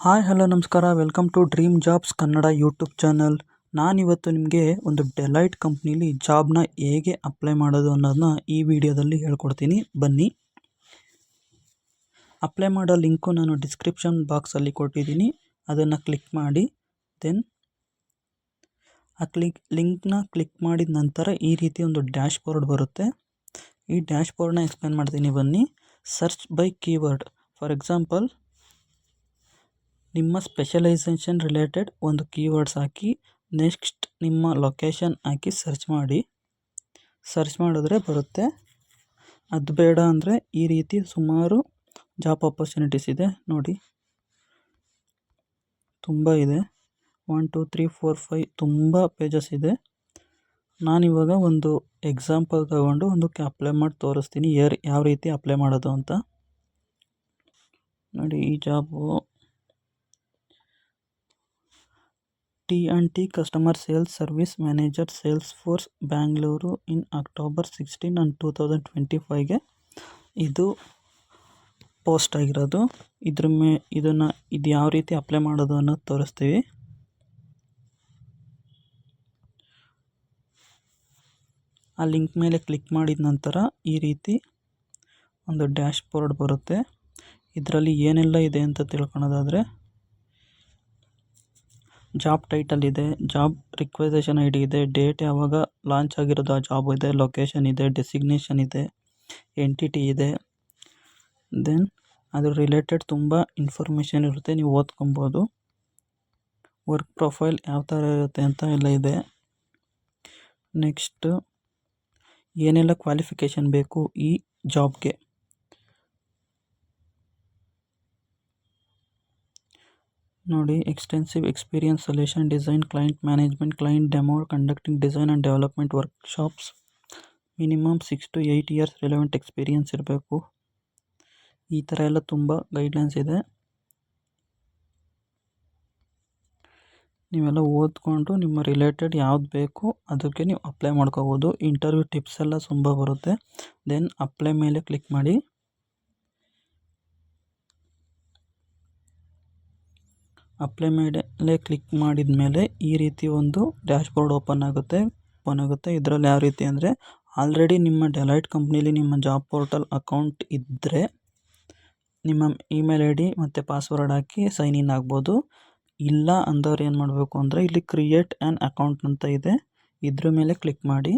Hi hello ನಮಸ್ಕಾರ, welcome to dream jobs Kannada YouTube channel. ನಾನಿವತ್ತು ನಿಮಗೆ ಒಂದು ಡೆಲೈಟ್ ಕಂಪ್ನೀಲಿ ಜಾಬ್ನ ಹೇಗೆ ಅಪ್ಲೈ ಮಾಡೋದು ಅನ್ನೋದನ್ನ ಈ ವಿಡಿಯೋದಲ್ಲಿ ಹೇಳ್ಕೊಡ್ತೀನಿ. ಬನ್ನಿ. ಅಪ್ಲೈ ಮಾಡೋ ಲಿಂಕು ನಾನು ಡಿಸ್ಕ್ರಿಪ್ಷನ್ ಬಾಕ್ಸಲ್ಲಿ ಕೊಟ್ಟಿದ್ದೀನಿ, ಅದನ್ನು ಕ್ಲಿಕ್ ಮಾಡಿ. ದೆನ್ ಆ ಲಿಂಕ್ನ ಕ್ಲಿಕ್ ಮಾಡಿದ ನಂತರ ಈ ರೀತಿ ಒಂದು ಡ್ಯಾಶ್ ಬೋರ್ಡ್ ಬರುತ್ತೆ. ಈ ಡ್ಯಾಶ್ ಬೋರ್ಡ್ನ ಎಕ್ಸ್ಪ್ಲೇನ್ ಮಾಡ್ತೀನಿ, ಬನ್ನಿ. Search by keyword. For example, ನಿಮ್ಮ ಸ್ಪೆಷಲೈಸೇಷನ್ ರಿಲೇಟೆಡ್ ಒಂದು ಕೀವರ್ಡ್ಸ್ ಹಾಕಿ, ನೆಕ್ಸ್ಟ್ ನಿಮ್ಮ ಲೊಕೇಶನ್ ಹಾಕಿ ಸರ್ಚ್ ಮಾಡಿ. ಸರ್ಚ್ ಮಾಡಿದ್ರೆ ಬರುತ್ತೆ. ಅದು ಬೇಡ ಅಂದರೆ ಈ ರೀತಿ ಸುಮಾರು ಜಾಬ್ ಆಪರ್ಚುನಿಟೀಸ್ ಇದೆ ನೋಡಿ, ತುಂಬ ಇದೆ. 1 2 3 4 5 ತುಂಬ ಪೇಜಸ್ ಇದೆ. ನಾನಿವಾಗ ಒಂದು ಎಕ್ಸಾಂಪಲ್ ತಗೊಂಡು ಒಂದಕ್ಕೆ ಅಪ್ಲೈ ಮಾಡಿ ತೋರಿಸ್ತೀನಿ ಯಾವ ರೀತಿ ಅಪ್ಲೈ ಮಾಡೋದು ಅಂತ. ನೋಡಿ, ಈ job T&T customer sales service manager, sales force, Bangalore in October 16 and 2025ಗೆ ಇದು ಪೋಸ್ಟ್ ಆಗಿರೋದು. ಇದು ಯಾವ ರೀತಿ ಅಪ್ಲೈ ಮಾಡೋದು ಅನ್ನೋದು ತೋರಿಸ್ತೀವಿ. ಆ ಲಿಂಕ್ ಮೇಲೆ ಕ್ಲಿಕ್ ಮಾಡಿದ ನಂತರ ಈ ರೀತಿ ಒಂದು ಡ್ಯಾಶ್ ಬೋರ್ಡ್ ಬರುತ್ತೆ. ಇದರಲ್ಲಿ ಏನೆಲ್ಲ ಇದೆ ಅಂತ ತಿಳ್ಕೊಳೋದಾದರೆ, ಜಾಬ್ ಟೈಟಲ್ ಇದೆ, ಜಾಬ್ ರಿಕ್ವೆಸೇಷನ್ ಐ ಡಿ ಇದೆ, ಡೇಟ್ ಯಾವಾಗ ಲಾಂಚ್ ಆಗಿರೋದು ಆ ಜಾಬ್ ಇದೆ, ಲೊಕೇಶನ್ ಇದೆ, ಡೆಸಿಗ್ನೇಷನ್ ಇದೆ, ಎಂಟಿಟಿ ಇದೆ. ದೆನ್ ಅದ್ರ ರಿಲೇಟೆಡ್ ತುಂಬ ಇನ್ಫಾರ್ಮೇಷನ್ ಇರುತ್ತೆ, ನೀವು ಓದ್ಕೊಬೋದು. ವರ್ಕ್ ಪ್ರೊಫೈಲ್ ಯಾವ ಥರ ಇರುತ್ತೆ ಅಂತ ಎಲ್ಲ ಇದೆ. ನೆಕ್ಸ್ಟ್ ಏನೆಲ್ಲ ಕ್ವಾಲಿಫಿಕೇಷನ್ ಬೇಕು ಈ ಜಾಬ್ಗೆ. ನೋಡಿ, extensive experience solution design, client management, client demo, conducting design and development workshops, minimum 6 to 8 years relevant experience ಇರಬೇಕು. ಈ ಥರ ಎಲ್ಲ ತುಂಬ ಗೈಡ್ಲೈನ್ಸ್ ಇದೆ. ನೀವೆಲ್ಲ ಓದ್ಕೊಂಡು ನಿಮ್ಮ ರಿಲೇಟೆಡ್ ಯಾವ್ದು ಬೇಕು ಅದಕ್ಕೆ ನೀವು ಅಪ್ಲೈ ಮಾಡ್ಕೋಬೋದು. ಇಂಟರ್ವ್ಯೂ ಟಿಪ್ಸ್ ಎಲ್ಲ ತುಂಬ ಬರುತ್ತೆ. ದೆನ್ ಅಪ್ಲೈ ಮೇಲೆ ಕ್ಲಿಕ್ ಮಾಡಿ. ಅಪ್ಲೈ ಮೇಲೆ ಕ್ಲಿಕ್ ಮಾಡಿದ ಮೇಲೆ ಈ ರೀತಿ ಒಂದು ಡ್ಯಾಶ್ ಬೋರ್ಡ್ ಓಪನ್ ಆಗುತ್ತೆ. ಇದರಲ್ಲಿ ಯಾವ ರೀತಿ ಅಂದರೆ, ಆಲ್ರೆಡಿ ನಿಮ್ಮ ಡೆಲೈಟ್ ಕಂಪ್ನೀಲಿ ನಿಮ್ಮ ಜಾಬ್ ಪೋರ್ಟಲ್ ಅಕೌಂಟ್ ಇದ್ದರೆ ನಿಮ್ಮ ಇಮೇಲ್ ಐ ಡಿ ಮತ್ತು ಪಾಸ್ವರ್ಡ್ ಹಾಕಿ ಸೈನ್ ಇನ್ ಆಗ್ಬೋದು. ಇಲ್ಲ ಅಂದವ್ರು ಏನು ಮಾಡಬೇಕು ಅಂದರೆ, ಇಲ್ಲಿ ಕ್ರಿಯೇಟ್ ಆ್ಯನ್ ಅಕೌಂಟ್ ಅಂತ ಇದೆ, ಇದ್ರ ಮೇಲೆ ಕ್ಲಿಕ್ ಮಾಡಿ.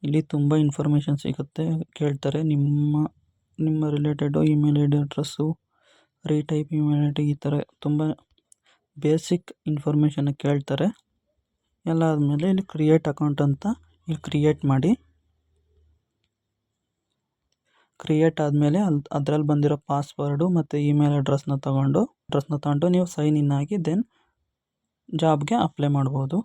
ಇಲ್ಲಿ ತುಂಬ ಇನ್ಫಾರ್ಮೇಷನ್ ಸಿಗುತ್ತೆ. ಕೇಳ್ತಾರೆ ನಿಮ್ಮ related email I D address, retype email I D, ಈ ಥರ ತುಂಬ ಬೇಸಿಕ್ ಇನ್ಫಾರ್ಮೇಷನ್ ಕೇಳ್ತಾರೆ. ಎಲ್ಲ ಆದಮೇಲೆ ಇಲ್ಲಿ ಕ್ರಿಯೇಟ್ ಅಕೌಂಟ್ ಅಂತ ಇಲ್ಲಿ ಕ್ರಿಯೇಟ್ ಮಾಡಿ. ಕ್ರಿಯೇಟ್ ಆದಮೇಲೆ ಅದರಲ್ಲಿ ಬಂದಿರೋ ಪಾಸ್ವರ್ಡು ಮತ್ತು ಇಮೇಲ್ ಅಡ್ರೆಸ್ನ ತಗೊಂಡು ನೀವು ಸೈನ್ ಇನ್ ಆಗಿ ದೆನ್ ಜಾಬ್ಗೆ ಅಪ್ಲೈ ಮಾಡ್ಬೋದು.